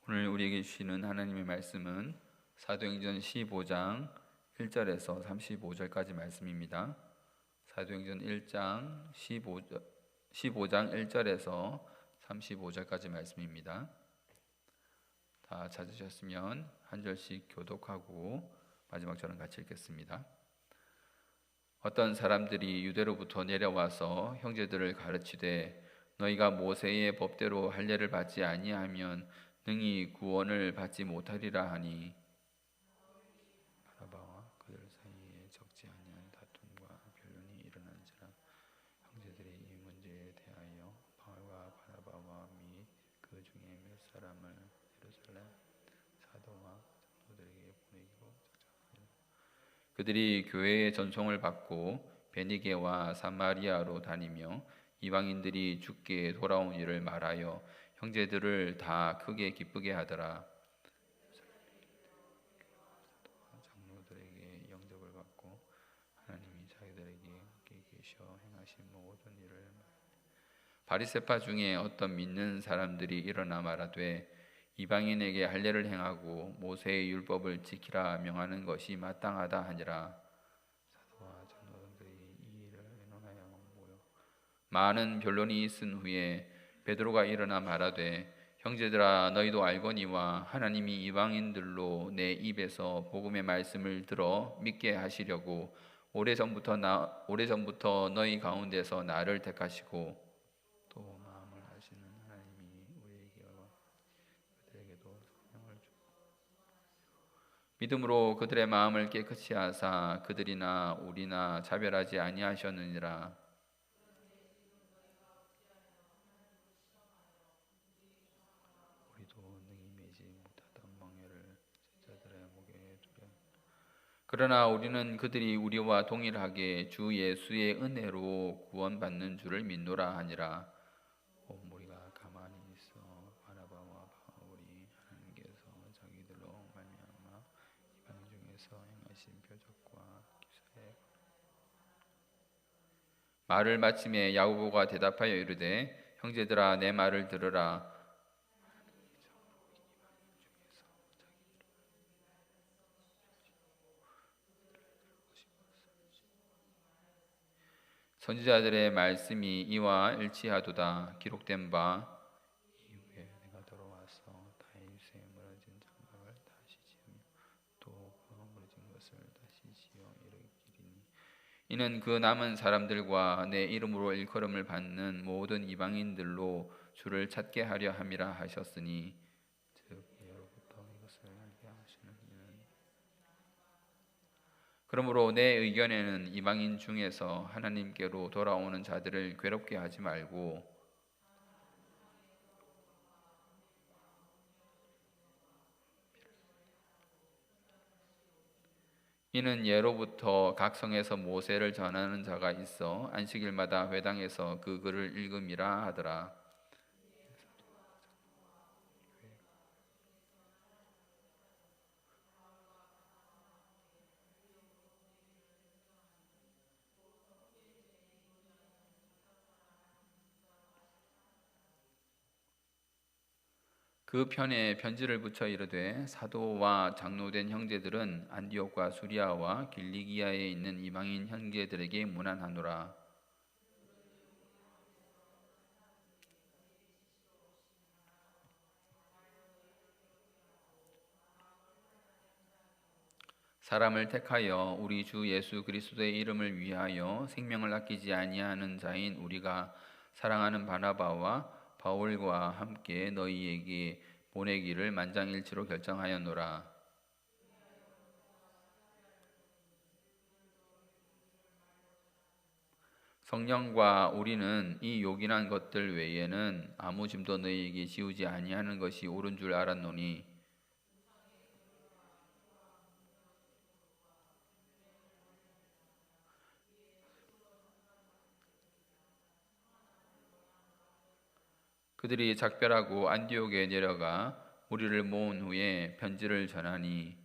오늘 우리에게 주시는 하나님의 말씀은 사도행전 15장 1절에서 35절까지 말씀입니다. 사도행전 1장 15장 1절에서 35절까지 말씀입니다. 다 찾으셨으면 한 절씩 교독하고 마지막 절은 같이 읽겠습니다. 어떤 사람들이 유대로부터 내려와서 형제들을 가르치되 너희가 모세의 법대로 할례를 받지 아니하면 능히 구원을 받지 못하리라 하니 바나바와 그들 사이에 적지 아니한 다툼과 변론이 일어난지라 형제들이 이 문제에 대하여 바울과 바나바와 및 그 중에 몇 사람을 예루살렘 사도와 장로들에게 보내기로 작정하니라. 그들이 교회의 전송을 받고 베니게와 사마리아로 다니며 이방인들이 주께 돌아온 일을 말하여 형제들을 다 크게 기쁘게 하더라. 장로들에게 영접을 받고 하나님이 자기들에게 함께 계셔 행하신 모든 일을 바리새파 중에 어떤 믿는 사람들이 일어나 말하되 이방인에게 할례를 행하고 모세의 율법을 지키라 명하는 것이 마땅하다 하니라. 사도와 장로들이 이 일을 의논하여 모여 많은 변론이 있은 후에 베드로가 일어나 말하되 형제들아 너희도 알거니와 하나님이 이방인들로 내 입에서 복음의 말씀을 들어 믿게 하시려고 오래전부터 너희 가운데서 나를 택하시고 또 마음을 하시는 하나님이 우리에게와 그들에게도 성령을 주고 믿음으로 그들의 마음을 깨끗이 하사 그들이나 우리나 차별하지 아니하셨느니라. 그러나 우리는 그들이 우리와 동일하게 주 예수의 은혜로 구원받는 줄을 믿노라 하니라. 우리가 가만히 있어 바나바와 바울이 하나님께서 자기들로 말미암아 이방 중에서 행하신 표적과 기사에 말을 마침에 야고보가 대답하여 이르되 형제들아 내 말을 들으라. 선지자들의 말씀이 이와 일치하도다. 기록된 바 이후에 내가 돌아와서 다윗의 무너진 장막을 다시 지으며 또 그 무너진 것을 다시 지어 이르기리니 이는 그 남은 사람들과 내 이름으로 일컬음을 받는 모든 이방인들로 주를 찾게 하려 함이라 하셨으니 즉 예로부터 이것을 알게 하시는 이는 그러므로 내 의견에는 이방인 중에서 하나님께로 돌아오는 자들을 괴롭게 하지 말고 이는 예로부터 각 성에서 모세를 전하는 자가 있어 안식일마다 회당에서 그 글을 읽음이라 하더라. 그 편에 편지를 붙여 이르되 사도와 장로된 형제들은 안디옥과 수리아와 길리기아에 있는 이방인 형제들에게 문안하노라. 사람을 택하여 우리 주 예수 그리스도의 이름을 위하여 생명을 아끼지 아니하는 자인 우리가 사랑하는 바나바와 바울과 함께 너희에게 보내기를 만장일치로 결정하였노라. 성령과 우리는 이 요긴한 것들 외에는 아무 짐도 너희에게 지우지 아니하는 것이 옳은 줄 알았노니 그들이 작별하고 안디옥에 내려가 우리를 모은 후에 편지를 전하니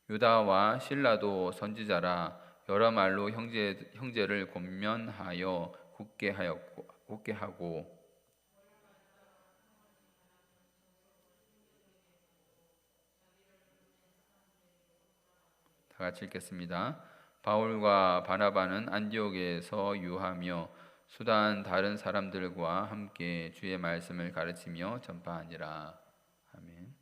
유다와 실라도 선지자라 여러 말로 형제를 권면하여 굳게 하고 다 같이 읽겠습니다. 바울과 바나바는 안디옥에서 유하며 수단 다른 사람들과 함께 주의 말씀을 가르치며 전파하니라. 아멘.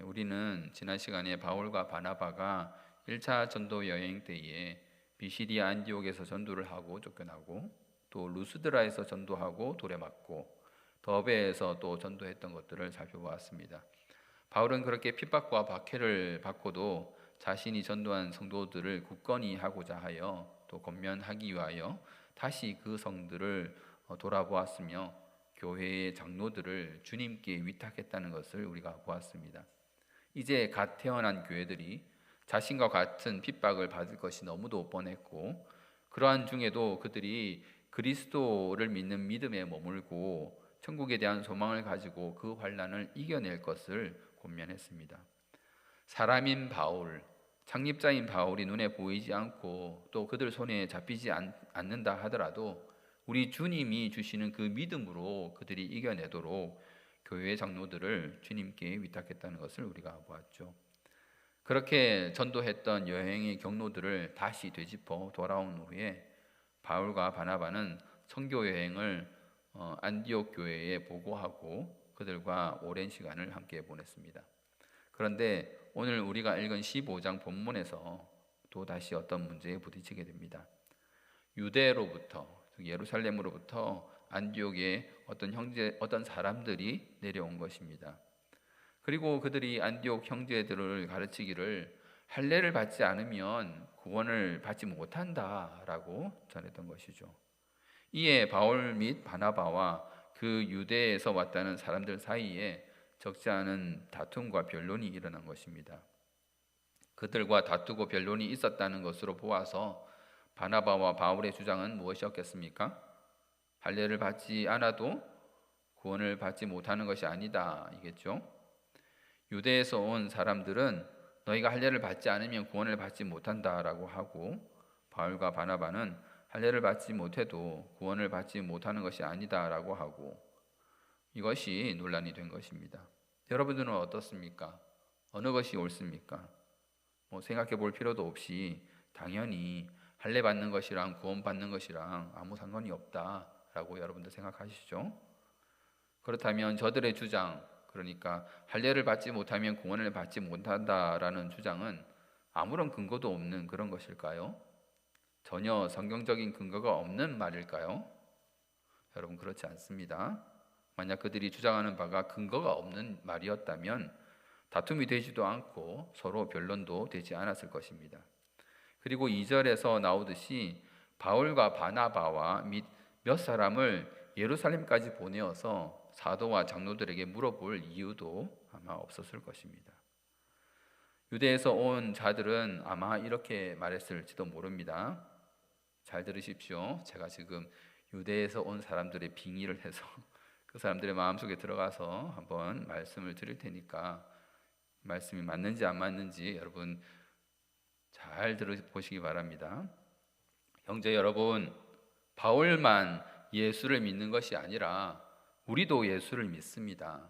우리는 지난 시간에 바울과 바나바가 1차 전도 여행 때에 비시디아 안디옥에서 전도를 하고 쫓겨나고 또 루스드라에서 전도하고 돌에 맞고 더베에서 또 전도했던 것들을 살펴보았습니다. 바울은 그렇게 핍박과 박해를 받고도 자신이 전도한 성도들을 굳건히 하고자 하여 또 권면하기 위하여 다시 그 성들을 돌아보았으며 교회의 장로들을 주님께 위탁했다는 것을 우리가 보았습니다. 이제 갓 태어난 교회들이 자신과 같은 핍박을 받을 것이 너무도 뻔했고 그러한 중에도 그들이 그리스도를 믿는 믿음에 머물고 천국에 대한 소망을 가지고 그 환난을 이겨낼 것을 권면했습니다. 사람인 바울, 창립자인 바울이 눈에 보이지 않고 또 그들 손에 잡히지 않는다 하더라도 우리 주님이 주시는 그 믿음으로 그들이 이겨내도록 교회 장로들을 주님께 위탁했다는 것을 우리가 보았죠. 그렇게 전도했던 여행의 경로들을 다시 되짚어 돌아온 후에 바울과 바나바는 선교 여행을 안디옥 교회에 보고하고 그들과 오랜 시간을 함께 보냈습니다. 그런데 오늘 우리가 읽은 15장 본문에서 또 다시 어떤 문제에 부딪히게 됩니다. 유대로부터, 예루살렘으로부터 안디옥에 어떤 사람들이 내려온 것입니다. 그리고 그들이 안디옥 형제들을 가르치기를 할례를 받지 않으면 구원을 받지 못한다라고 전했던 것이죠. 이에 바울 및 바나바와 그 유대에서 왔다는 사람들 사이에 적지 않은 다툼과 변론이 일어난 것입니다. 그들과 다투고 변론이 있었다는 것으로 보아서 바나바와 바울의 주장은 무엇이었겠습니까? 할례를 받지 않아도 구원을 받지 못하는 것이 아니다 이겠죠. 유대에서 온 사람들은 너희가 할례를 받지 않으면 구원을 받지 못한다라고 하고 바울과 바나바는 할례를 받지 못해도 구원을 받지 못하는 것이 아니다라고 하고 이것이 논란이 된 것입니다. 여러분들은 어떻습니까? 어느 것이 옳습니까? 생각해 볼 필요도 없이 당연히 할례 받는 것이랑 구원 받는 것이랑 아무 상관이 없다라고 여러분들 생각하시죠? 그렇다면 저들의 주장, 그러니까 할례를 받지 못하면 구원을 받지 못한다라는 주장은 아무런 근거도 없는 그런 것일까요? 전혀 성경적인 근거가 없는 말일까요? 여러분 그렇지 않습니다. 만약 그들이 주장하는 바가 근거가 없는 말이었다면 다툼이 되지도 않고 서로 변론도 되지 않았을 것입니다. 그리고 2절에서 나오듯이 바울과 바나바와 및 몇 사람을 예루살렘까지 보내어서 사도와 장로들에게 물어볼 이유도 아마 없었을 것입니다. 유대에서 온 자들은 아마 이렇게 말했을지도 모릅니다. 잘 들으십시오. 제가 지금 유대에서 온 사람들의 빙의를 해서 그 사람들의 마음속에 들어가서 한번 말씀을 드릴 테니까 말씀이 맞는지 안 맞는지 여러분 잘 들어보시기 바랍니다. 형제 여러분, 바울만 예수를 믿는 것이 아니라 우리도 예수를 믿습니다.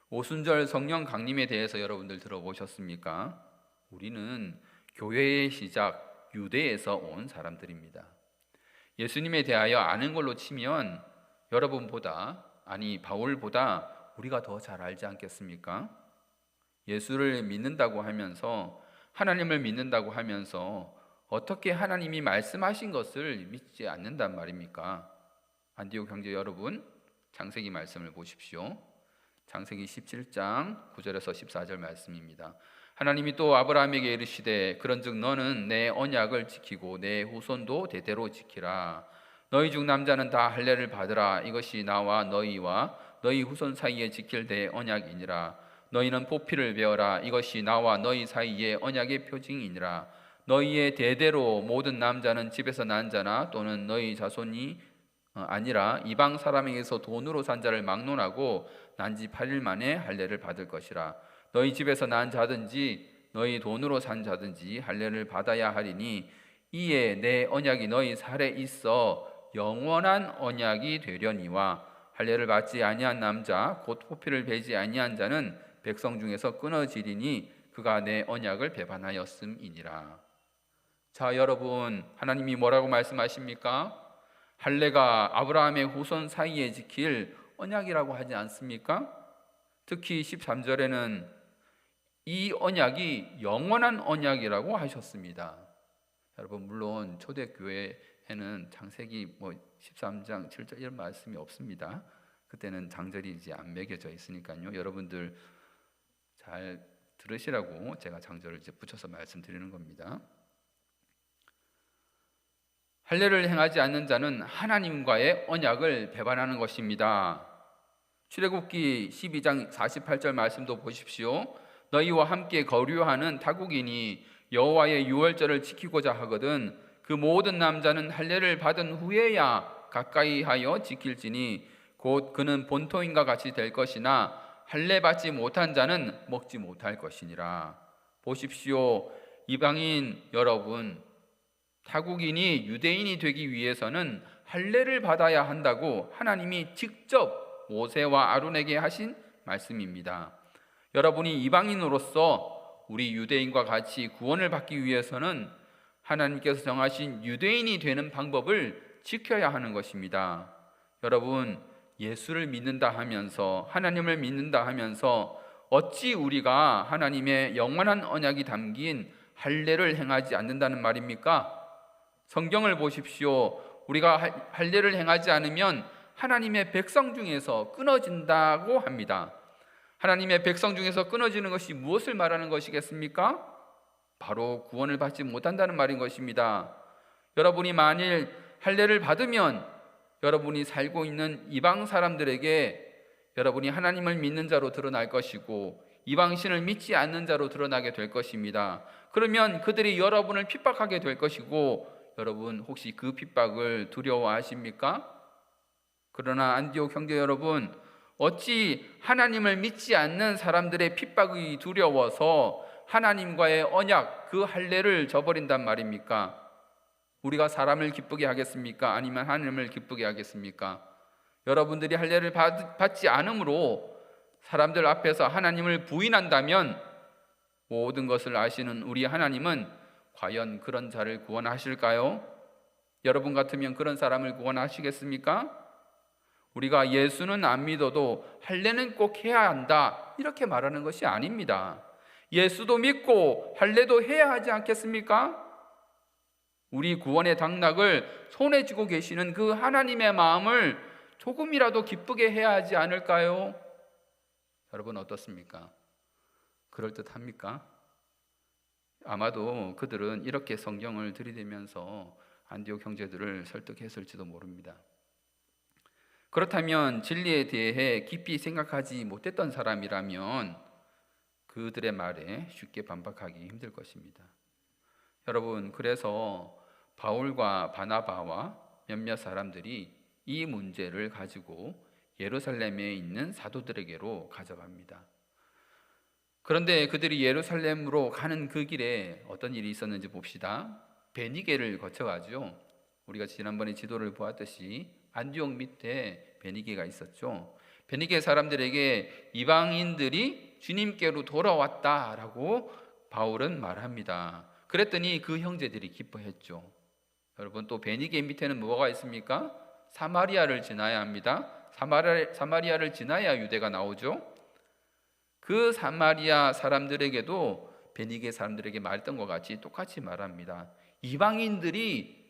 오순절 성령 강림에 대해서 여러분들 들어보셨습니까? 우리는 교회의 시작 유대에서 온 사람들입니다. 예수님에 대하여 아는 걸로 치면 여러분보다 바울보다 우리가 더 잘 알지 않겠습니까? 예수를 믿는다고 하면서 하나님을 믿는다고 하면서 어떻게 하나님이 말씀하신 것을 믿지 않는단 말입니까? 안디옥 형제 여러분, 창세기 말씀을 보십시오. 창세기 17장 9절에서 14절 말씀입니다. 하나님이 또 아브라함에게 이르시되 그런즉 너는 내 언약을 지키고 내 후손도 대대로 지키라. 너희 중 남자는 다 할례를 받으라. 이것이 나와 너희와 너희 후손 사이에 지킬 내 언약이니라. 너희는 포피를 베어라. 이것이 나와 너희 사이에 언약의 표징이니라. 너희의 대대로 모든 남자는 집에서 난 자나 또는 너희 자손이 아니라 이방 사람에게서 돈으로 산 자를 막론하고 난지 8일 만에 할례를 받을 것이라. 너희 집에서 난 자든지 너희 돈으로 산 자든지 할례를 받아야 하리니 이에 내 언약이 너희 살에 있어 영원한 언약이 되려니와 할례를 받지 아니한 남자 곧 포피를 베지 아니한 자는 백성 중에서 끊어지리니 그가 내 언약을 배반하였음이니라. 자, 여러분, 하나님이 뭐라고 말씀하십니까? 할례가 아브라함의 후손 사이에 지킬 언약이라고 하지 않습니까? 특히 13절에는 이 언약이 영원한 언약이라고 하셨습니다. 여러분, 물론 초대교회에는 창세기 13장 7절 이런 말씀이 없습니다. 그때는 장절이 이제 안 매겨져 있으니까요. 여러분들 잘 들으시라고 제가 장절을 이제 붙여서 말씀드리는 겁니다. 할례를 행하지 않는 자는 하나님과의 언약을 배반하는 것입니다. 출애굽기 12장 48절 말씀도 보십시오. 너희와 함께 거류하는 타국인이 여호와의 유월절을 지키고자 하거든 그 모든 남자는 할례를 받은 후에야 가까이 하여 지킬지니 곧 그는 본토인과 같이 될 것이나 할례 받지 못한 자는 먹지 못할 것이니라. 보십시오. 이방인 여러분, 타국인이 유대인이 되기 위해서는 할례를 받아야 한다고 하나님이 직접 모세와 아론에게 하신 말씀입니다. 여러분이 이방인으로서 우리 유대인과 같이 구원을 받기 위해서는 하나님께서 정하신 유대인이 되는 방법을 지켜야 하는 것입니다. 여러분, 예수를 믿는다 하면서, 하나님을 믿는다 하면서 어찌 우리가 하나님의 영원한 언약이 담긴 할례를 행하지 않는다는 말입니까? 성경을 보십시오. 우리가 할례를 행하지 않으면 하나님의 백성 중에서 끊어진다고 합니다. 하나님의 백성 중에서 끊어지는 것이 무엇을 말하는 것이겠습니까? 바로 구원을 받지 못한다는 말인 것입니다. 여러분이 만일 할례를 받으면 여러분이 살고 있는 이방 사람들에게 여러분이 하나님을 믿는 자로 드러날 것이고 이방신을 믿지 않는 자로 드러나게 될 것입니다. 그러면 그들이 여러분을 핍박하게 될 것이고 여러분 혹시 그 핍박을 두려워하십니까? 그러나 안디옥 형제 여러분, 어찌 하나님을 믿지 않는 사람들의 핍박이 두려워서 하나님과의 언약, 그 할례를 저버린단 말입니까? 우리가 사람을 기쁘게 하겠습니까? 아니면 하나님을 기쁘게 하겠습니까? 여러분들이 할례를 받지 않으므로 사람들 앞에서 하나님을 부인한다면 모든 것을 아시는 우리 하나님은 과연 그런 자를 구원하실까요? 여러분 같으면 그런 사람을 구원하시겠습니까? 우리가 예수는 안 믿어도 할례는 꼭 해야 한다 이렇게 말하는 것이 아닙니다. 예수도 믿고 할례도 해야 하지 않겠습니까? 우리 구원의 당락을 손에 쥐고 계시는 그 하나님의 마음을 조금이라도 기쁘게 해야 하지 않을까요? 여러분 어떻습니까? 그럴듯합니까? 아마도 그들은 이렇게 성경을 들이대면서 안디옥 형제들을 설득했을지도 모릅니다. 그렇다면 진리에 대해 깊이 생각하지 못했던 사람이라면 그들의 말에 쉽게 반박하기 힘들 것입니다. 여러분, 그래서 바울과 바나바와 몇몇 사람들이 이 문제를 가지고 예루살렘에 있는 사도들에게로 가져갑니다. 그런데 그들이 예루살렘으로 가는 그 길에 어떤 일이 있었는지 봅시다. 베니게를 거쳐가죠. 우리가 지난번에 지도를 보았듯이 안디옥 밑에 베니게가 있었죠. 베니게 사람들에게 이방인들이 주님께로 돌아왔다라고 바울은 말합니다. 그랬더니 그 형제들이 기뻐했죠. 여러분, 또 베니게 밑에는 뭐가 있습니까? 사마리아를 지나야 합니다. 사마리아를 지나야 유대가 나오죠. 그 사마리아 사람들에게도 베니게 사람들에게 말했던 것 같이 똑같이 말합니다. 이방인들이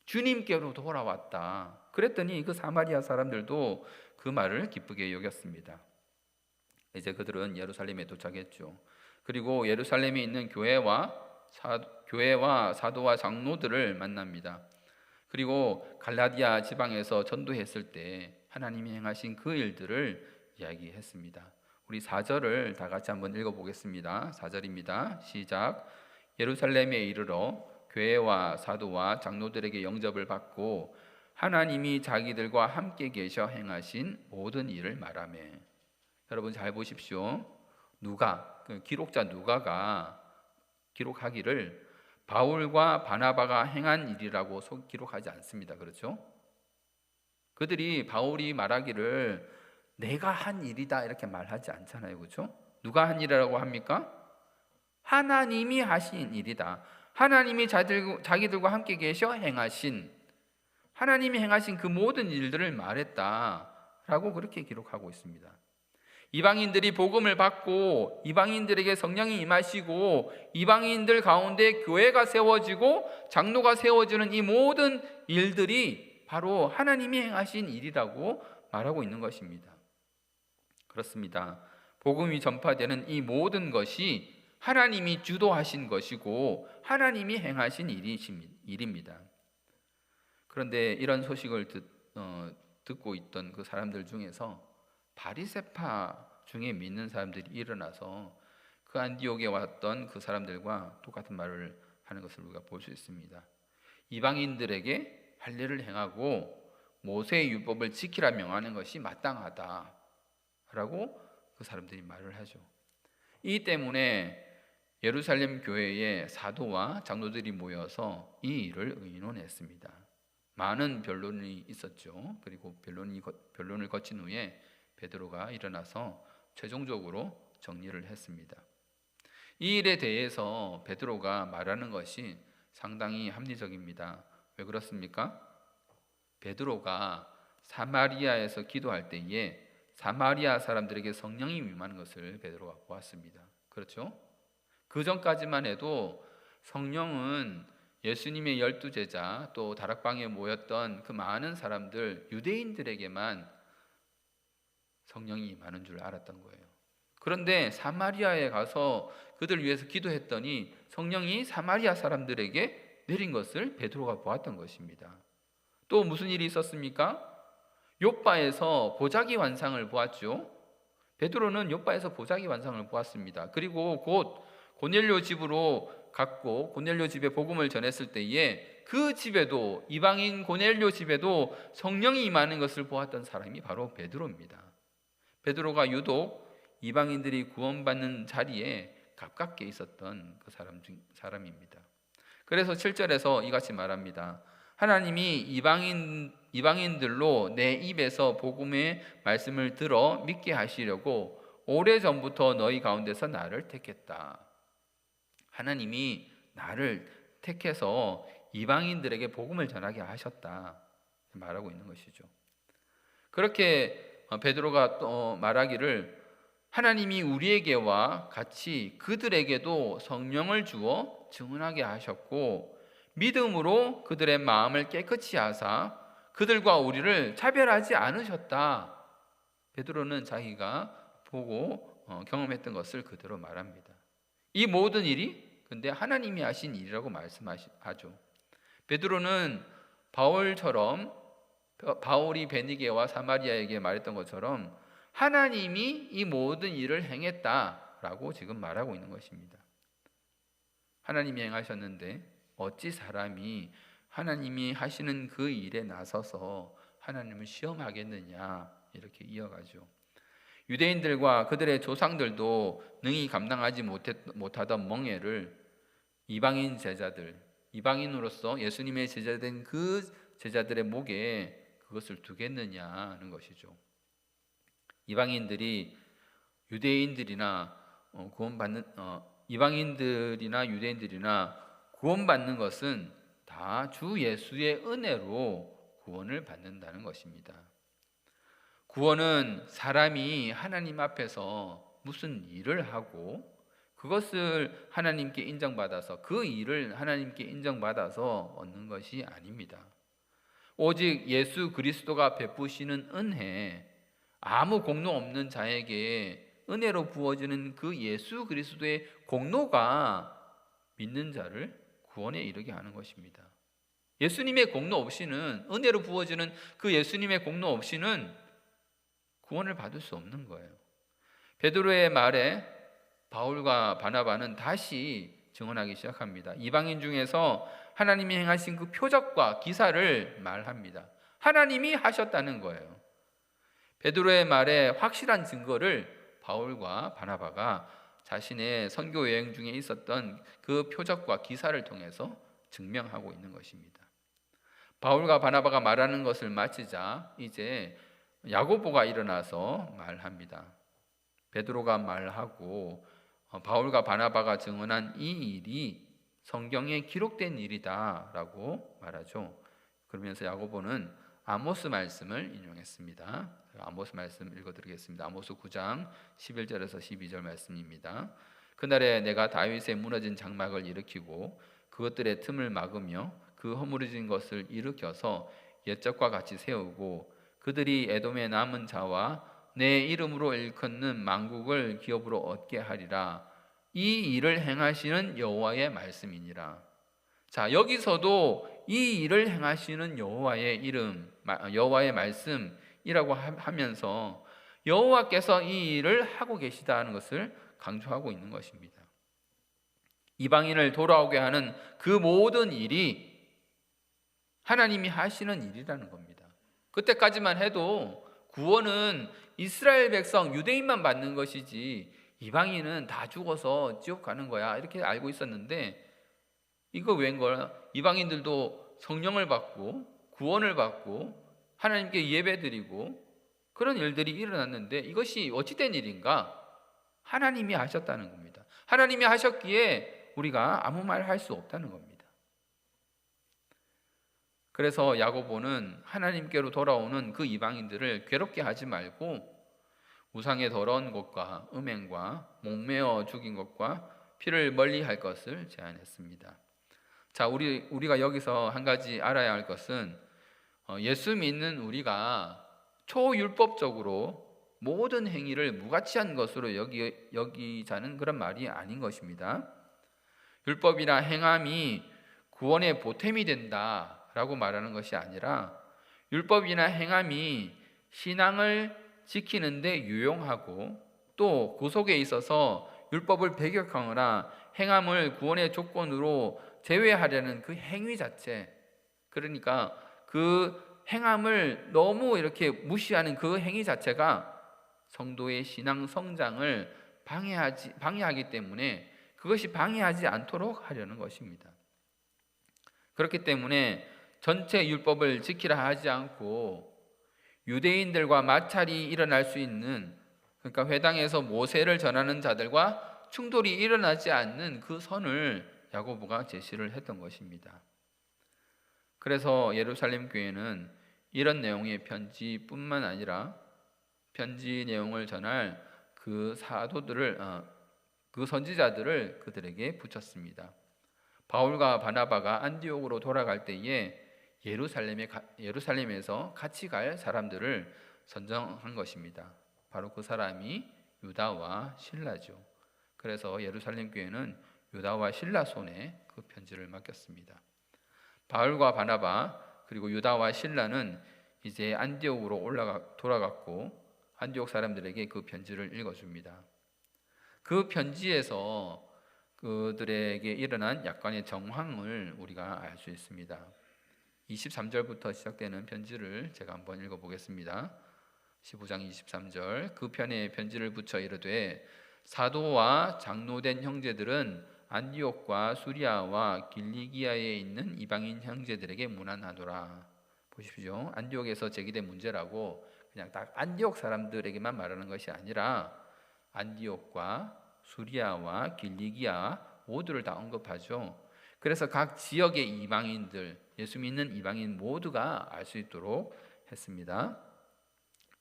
주님께로 돌아왔다. 그랬더니 그 사마리아 사람들도 그 말을 기쁘게 여겼습니다. 이제 그들은 예루살렘에 도착했죠. 그리고 예루살렘에 있는 교회와 사도와 장로들을 만납니다. 그리고 갈라디아 지방에서 전도했을 때 하나님이 행하신 그 일들을 이야기했습니다. 우리 4절을 다 같이 한번 읽어보겠습니다. 4절입니다. 시작. 예루살렘에 이르러 교회와 사도와 장로들에게 영접을 받고 하나님이 자기들과 함께 계셔 행하신 모든 일을 말하며. 여러분 잘 보십시오. 누가, 기록자 누가가 기록하기를 바울과 바나바가 행한 일이라고 기록하지 않습니다. 그렇죠? 그들이 바울이 말하기를 내가 한 일이다 이렇게 말하지 않잖아요. 그렇죠? 누가 한 일이라고 합니까? 하나님이 하신 일이다. 하나님이 자기들과 함께 계셔 행하신, 하나님이 행하신 그 모든 일들을 말했다라고 그렇게 기록하고 있습니다. 이방인들이 복음을 받고 이방인들에게 성령이 임하시고 이방인들 가운데 교회가 세워지고 장로가 세워지는 이 모든 일들이 바로 하나님이 행하신 일이라고 말하고 있는 것입니다. 그렇습니다. 복음이 전파되는 이 모든 것이 하나님이 주도하신 것이고 하나님이 행하신 일입니다. 그런데 이런 소식을 듣고 있던 그 사람들 중에서 바리새파 중에 믿는 사람들이 일어나서 그 안디옥에 왔던 그 사람들과 똑같은 말을 하는 것을 우리가 볼 수 있습니다. 이방인들에게 할례를 행하고 모세의 율법을 지키라 명하는 것이 마땅하다라고 그 사람들이 말을 하죠. 이 때문에 예루살렘 교회에 사도와 장로들이 모여서 이 일을 의논했습니다. 많은 변론이 있었죠. 그리고 변론을 거친 후에 베드로가 일어나서 최종적으로 정리를 했습니다. 이 일에 대해서 베드로가 말하는 것이 상당히 합리적입니다. 왜 그렇습니까? 베드로가 사마리아에서 기도할 때에 사마리아 사람들에게 성령이 임하는 것을 베드로가 보았습니다. 그렇죠? 그 전까지만 해도 성령은 예수님의 12제자 또 다락방에 모였던 그 많은 사람들 유대인들에게만 성령이 임하는 줄 알았던 거예요. 그런데 사마리아에 가서 그들 위해서 기도했더니 성령이 사마리아 사람들에게 내린 것을 베드로가 보았던 것입니다. 또 무슨 일이 있었습니까? 욥바에서 보자기 환상을 보았죠. 베드로는 욥바에서 보자기 환상을 보았습니다. 그리고 곧 고넬료 집으로 갔고 고넬료 집에 복음을 전했을 때에 그 집에도 이방인 고넬료 집에도 성령이 임하는 것을 보았던 사람이 바로 베드로입니다. 베드로가 유독 이방인들이 구원받는 자리에 가깝게 있었던 그 사람입니다. 그래서 7절에서 이같이 말합니다. 하나님이 이방인들로 내 입에서 복음의 말씀을 들어 믿게 하시려고 오래전부터 너희 가운데서 나를 택했다. 하나님이 나를 택해서 이방인들에게 복음을 전하게 하셨다 말하고 있는 것이죠. 그렇게 베드로가 또 말하기를 하나님이 우리에게와 같이 그들에게도 성령을 주어 증언하게 하셨고 믿음으로 그들의 마음을 깨끗이 하사 그들과 우리를 차별하지 않으셨다. 베드로는 자기가 보고 경험했던 것을 그대로 말합니다. 이 모든 일이 근데 하나님이 하신 일이라고 말씀하죠. 베드로는 바울이 베니게와 사마리아에게 말했던 것처럼 하나님이 이 모든 일을 행했다라고 지금 말하고 있는 것입니다. 하나님이 행하셨는데 어찌 사람이 하나님이 하시는 그 일에 나서서 하나님을 시험하겠느냐 이렇게 이어가죠. 유대인들과 그들의 조상들도 능히 감당하지 못하던 멍에를 이방인으로서 예수님의 제자된 그 제자들의 목에 그것을 두겠느냐는 것이죠. 이방인들이나 유대인들이나 구원받는 것은 다 주 예수의 은혜로 구원을 받는다는 것입니다. 구원은 사람이 하나님 앞에서 무슨 일을 하고 그것을 하나님께 인정받아서 그 일을 하나님께 인정받아서 얻는 것이 아닙니다. 오직 예수 그리스도가 베푸시는 은혜, 아무 공로 없는 자에게 은혜로 부어지는 그 예수 그리스도의 공로가 믿는 자를 구원에 이르게 하는 것입니다. 예수님의 공로 없이는, 은혜로 부어지는 그 예수님의 공로 없이는 구원을 받을 수 없는 거예요. 베드로의 말에 바울과 바나바는 다시 증언하기 시작합니다. 이방인 중에서 하나님이 행하신 그 표적과 기사를 말합니다. 하나님이 하셨다는 거예요. 베드로의 말에 확실한 증거를 바울과 바나바가 자신의 선교 여행 중에 있었던 그 표적과 기사를 통해서 증명하고 있는 것입니다. 바울과 바나바가 말하는 것을 마치자 이제 야고보가 일어나서 말합니다. 베드로가 말하고 바울과 바나바가 증언한 이 일이 성경에 기록된 일이다라고 말하죠. 그러면서 야고보는 아모스 말씀을 인용했습니다. 아모스 말씀 읽어드리겠습니다. 아모스 9장 11절에서 12절 말씀입니다. 그날에 내가 다윗의 무너진 장막을 일으키고 그것들의 틈을 막으며 그 허물어진 것을 일으켜서 옛적과 같이 세우고 그들이 에돔의 남은 자와 내 이름으로 일컫는 만국을 기업으로 얻게 하리라. 이 일을 행하시는 여호와의 말씀이니라. 자, 여기서도 이 일을 행하시는 여호와의 이름, 여호와의 말씀이라고 하면서 여호와께서 이 일을 하고 계시다는 것을 강조하고 있는 것입니다. 이방인을 돌아오게 하는 그 모든 일이 하나님이 하시는 일이라는 겁니다. 그때까지만 해도 구원은 이스라엘 백성, 유대인만 받는 것이지 이방인은 다 죽어서 지옥 가는 거야 이렇게 알고 있었는데, 이거 웬걸? 이방인들도 성령을 받고 구원을 받고 하나님께 예배드리고 그런 일들이 일어났는데 이것이 어찌된 일인가? 하나님이 하셨다는 겁니다. 하나님이 하셨기에 우리가 아무 말 할 수 없다는 겁니다. 그래서 야고보는 하나님께로 돌아오는 그 이방인들을 괴롭게 하지 말고 우상의 더러운 것과 음행과 목매어 죽인 것과 피를 멀리할 것을 제안했습니다. 자, 우리가 여기서 한 가지 알아야 할 것은 예수 믿는 우리가 초율법적으로 모든 행위를 무가치한 것으로 여기자는 그런 말이 아닌 것입니다. 율법이나 행함이 구원의 보탬이 된다라고 말하는 것이 아니라 율법이나 행함이 신앙을 지키는 데 유용하고 또 그 속에 있어서 율법을 배격하거나 행함을 구원의 조건으로 제외하려는 그 행위 자체, 그러니까 그 행함을 너무 이렇게 무시하는 그 행위 자체가 성도의 신앙 성장을 방해하기 때문에 그것이 방해하지 않도록 하려는 것입니다. 그렇기 때문에 전체 율법을 지키라 하지 않고 유대인들과 마찰이 일어날 수 있는, 그러니까 회당에서 모세를 전하는 자들과 충돌이 일어나지 않는 그 선을 야고보가 제시를 했던 것입니다. 그래서 예루살렘 교회는 이런 내용의 편지뿐만 아니라 편지 내용을 전할 그 사도들을, 그 선지자들을 그들에게 붙였습니다. 바울과 바나바가 안디옥으로 돌아갈 때에 예루살렘에서 같이 갈 사람들을 선정한 것입니다. 바로 그 사람이 유다와 실라죠. 그래서 예루살렘 교회는 유다와 실라 손에 그 편지를 맡겼습니다. 바울과 바나바 그리고 유다와 실라는 이제 안디옥으로 돌아갔고 안디옥 사람들에게 그 편지를 읽어줍니다. 그 편지에서 그들에게 일어난 약간의 정황을 우리가 알 수 있습니다. 23절부터 시작되는 편지를 제가 한번 읽어보겠습니다. 15장 23절. 그 편에 편지를 붙여 이르되 사도와 장로된 형제들은 안디옥과 수리아와 길리기아에 있는 이방인 형제들에게 문안하노라. 보십시오. 안디옥에서 제기된 문제라고 그냥 딱 안디옥 사람들에게만 말하는 것이 아니라 안디옥과 수리아와 길리기아 모두를 다 언급하죠. 그래서 각 지역의 이방인들, 예수 믿는 이방인 모두가 알 수 있도록 했습니다.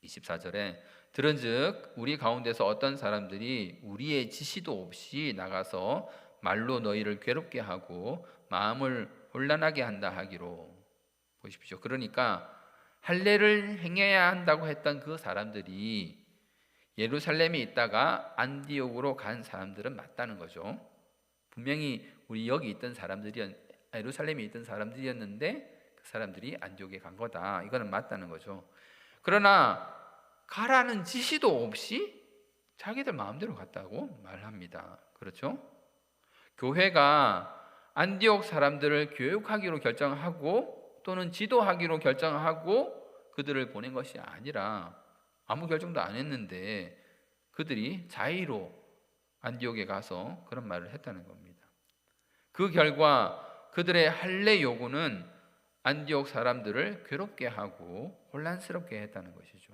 24절에 들은즉 우리 가운데서 어떤 사람들이 우리의 지시도 없이 나가서 말로 너희를 괴롭게 하고 마음을 혼란하게 한다 하기로. 보십시오. 그러니까 할례를 행해야 한다고 했던 그 사람들이 예루살렘에 있다가 안디옥으로 간 사람들은 맞다는 거죠. 분명히 우리 여기 있던 예루살렘에 있던 사람들이었는데 그 사람들이 안디옥에 간 거다. 이거는 맞다는 거죠. 그러나 가라는 지시도 없이 자기들 마음대로 갔다고 말합니다. 그렇죠? 교회가 안디옥 사람들을 교육하기로 결정하고 또는 지도하기로 결정하고 그들을 보낸 것이 아니라 아무 결정도 안 했는데 그들이 자의로 안디옥에 가서 그런 말을 했다는 겁니다. 그 결과 그들의 할례 요구는 안디옥 사람들을 괴롭게 하고 혼란스럽게 했다는 것이죠.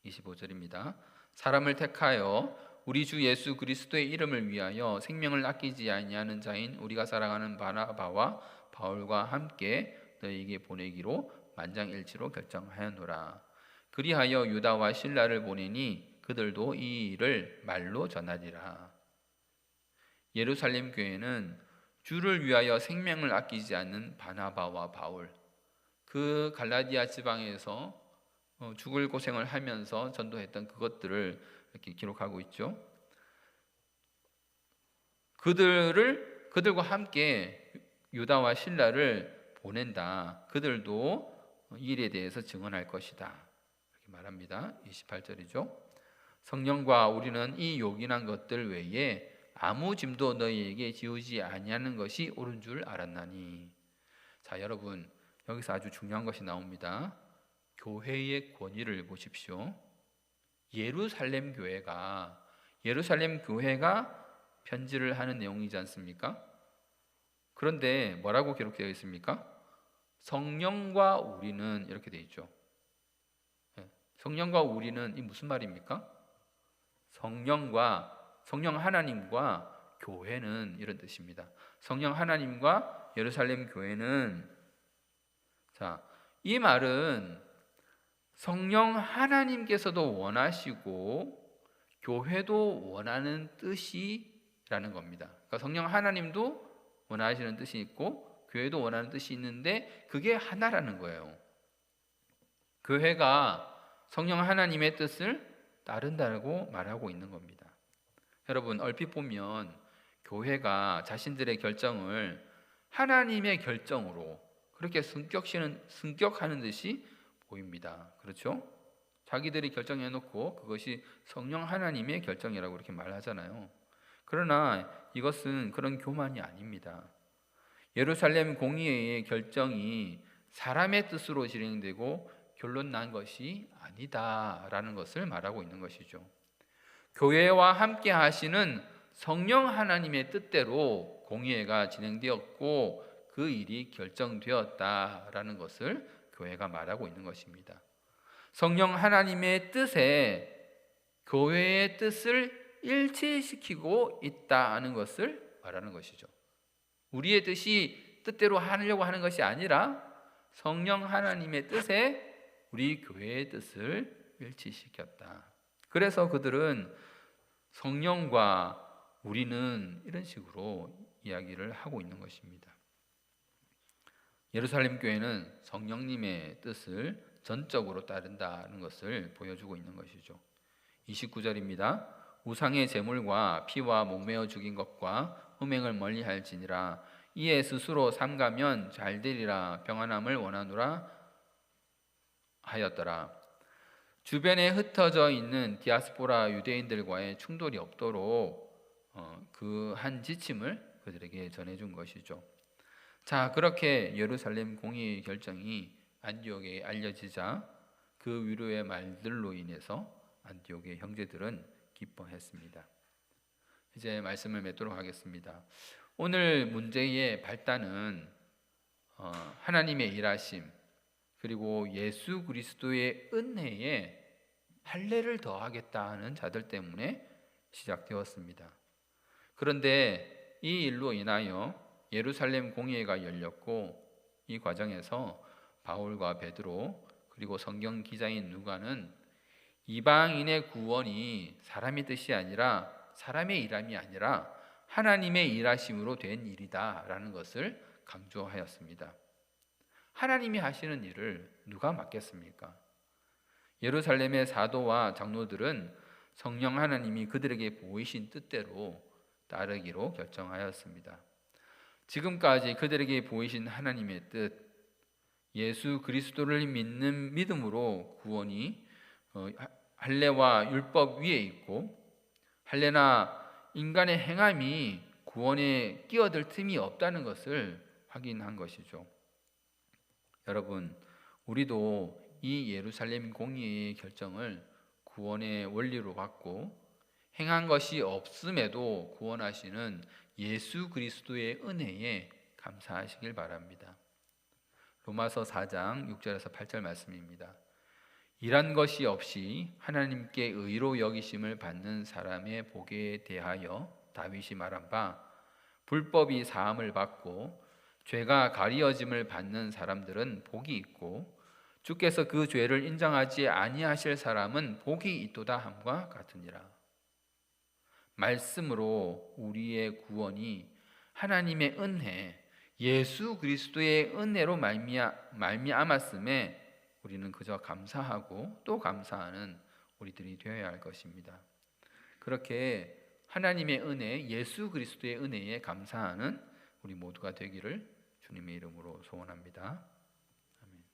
25절입니다. 사람을 택하여 우리 주 예수 그리스도의 이름을 위하여 생명을 아끼지 아니하는 자인 우리가 사랑하는 바나바와 바울과 함께 너희에게 보내기로 만장일치로 결정하였노라. 그리하여 유다와 실라를 보내니 그들도 이 일을 말로 전하리라. 예루살렘 교회는 주를 위하여 생명을 아끼지 않는 바나바와 바울, 그 갈라디아 지방에서 죽을 고생을 하면서 전도했던 그것들을 이렇게 기록하고 있죠. 그들과 함께 유다와 실라를 보낸다. 그들도 이 일에 대해서 증언할 것이다. 이렇게 말합니다. 28절이죠. 성령과 우리는 이 요긴한 것들 외에 아무 짐도 너희에게 지우지 아니하는 것이 옳은 줄 알았나니. 자, 여러분, 여기서 아주 중요한 것이 나옵니다. 교회의 권위를 보십시오. 예루살렘 교회가 편지를 하는 내용이지 않습니까? 그런데 뭐라고 기록되어 있습니까? 성령과 우리는 이렇게 되어 있죠. 성령과 우리는 이 무슨 말입니까? 성령 하나님과 교회는 이런 뜻입니다. 성령 하나님과 예루살렘 교회는, 자, 이 말은 성령 하나님께서도 원하시고 교회도 원하는 뜻이라는 겁니다. 그러니까 성령 하나님도 원하시는 뜻이 있고 교회도 원하는 뜻이 있는데 그게 하나라는 거예요. 교회가 성령 하나님의 뜻을 따른다고 말하고 있는 겁니다. 여러분, 얼핏 보면 교회가 자신들의 결정을 하나님의 결정으로 그렇게 승격하는 듯이 보입니다. 그렇죠? 자기들이 결정해놓고 그것이 성령 하나님의 결정이라고 그렇게 말하잖아요. 그러나 이것은 그런 교만이 아닙니다. 예루살렘 공의회의 결정이 사람의 뜻으로 진행되고 결론 난 것이 아니다라는 것을 말하고 있는 것이죠. 교회와 함께 하시는 성령 하나님의 뜻대로 공의회가 진행되었고 그 일이 결정되었다라는 것을 교회가 말하고 있는 것입니다. 성령 하나님의 뜻에 교회의 뜻을 일치시키고 있다는 것을 말하는 것이죠. 우리의 뜻대로 하려고 하는 것이 아니라 성령 하나님의 뜻에 우리 교회의 뜻을 일치시켰다. 그래서 그들은 성령과 우리는 이런 식으로 이야기를 하고 있는 것입니다. 예루살렘 교회는 성령님의 뜻을 전적으로 따른다는 것을 보여주고 있는 것이죠. 29절입니다. 우상의 제물과 피와 목매어 죽인 것과 흠행을 멀리할지니라. 이에 스스로 삼가면 잘되리라. 평안함을 원하노라 하였더라. 주변에 흩어져 있는 디아스포라 유대인들과의 충돌이 없도록 그 한 지침을 그들에게 전해준 것이죠. 자, 그렇게 예루살렘 공의의 결정이 안디옥에 알려지자 그 위로의 말들로 인해서 안디옥의 형제들은 기뻐했습니다. 이제 말씀을 맺도록 하겠습니다. 오늘 문제의 발단은 하나님의 일하심 그리고 예수 그리스도의 은혜에 할례를 더하겠다 하는 자들 때문에 시작되었습니다. 그런데 이 일로 인하여 예루살렘 공의회가 열렸고 이 과정에서 바울과 베드로 그리고 성경 기자인 누가는 이방인의 구원이 사람의 뜻이 아니라 사람의 일함이 아니라 하나님의 일하심으로 된 일이다라는 것을 강조하였습니다. 하나님이 하시는 일을 누가 맡겠습니까? 예루살렘의 사도와 장로들은 성령 하나님이 그들에게 보이신 뜻대로 따르기로 결정하였습니다. 지금까지 그들에게 보이신 하나님의 뜻, 예수 그리스도를 믿는 믿음으로 구원이 할례와 율법 위에 있고 할례나 인간의 행함이 구원에 끼어들 틈이 없다는 것을 확인한 것이죠. 여러분, 우리도 이 예루살렘 공의의 결정을 구원의 원리로 받고 행한 것이 없음에도 구원하시는 예수 그리스도의 은혜에 감사하시길 바랍니다. 로마서 4장 6절에서 8절 말씀입니다. 일한 것이 없이 하나님께 의로 여기심을 받는 사람의 복에 대하여 다윗이 말한 바, 불법이 사함을 받고 죄가 가리어짐을 받는 사람들은 복이 있고 주께서 그 죄를 인정하지 아니하실 사람은 복이 있도다 함과 같으니라. 말씀으로 우리의 구원이 하나님의 은혜, 예수 그리스도의 은혜로 말미암았음에 우리는 그저 감사하고 또 감사하는 우리들이 되어야 할 것입니다. 그렇게 하나님의 은혜, 예수 그리스도의 은혜에 감사하는 우리 모두가 되기를 주님의 이름으로 소원합니다.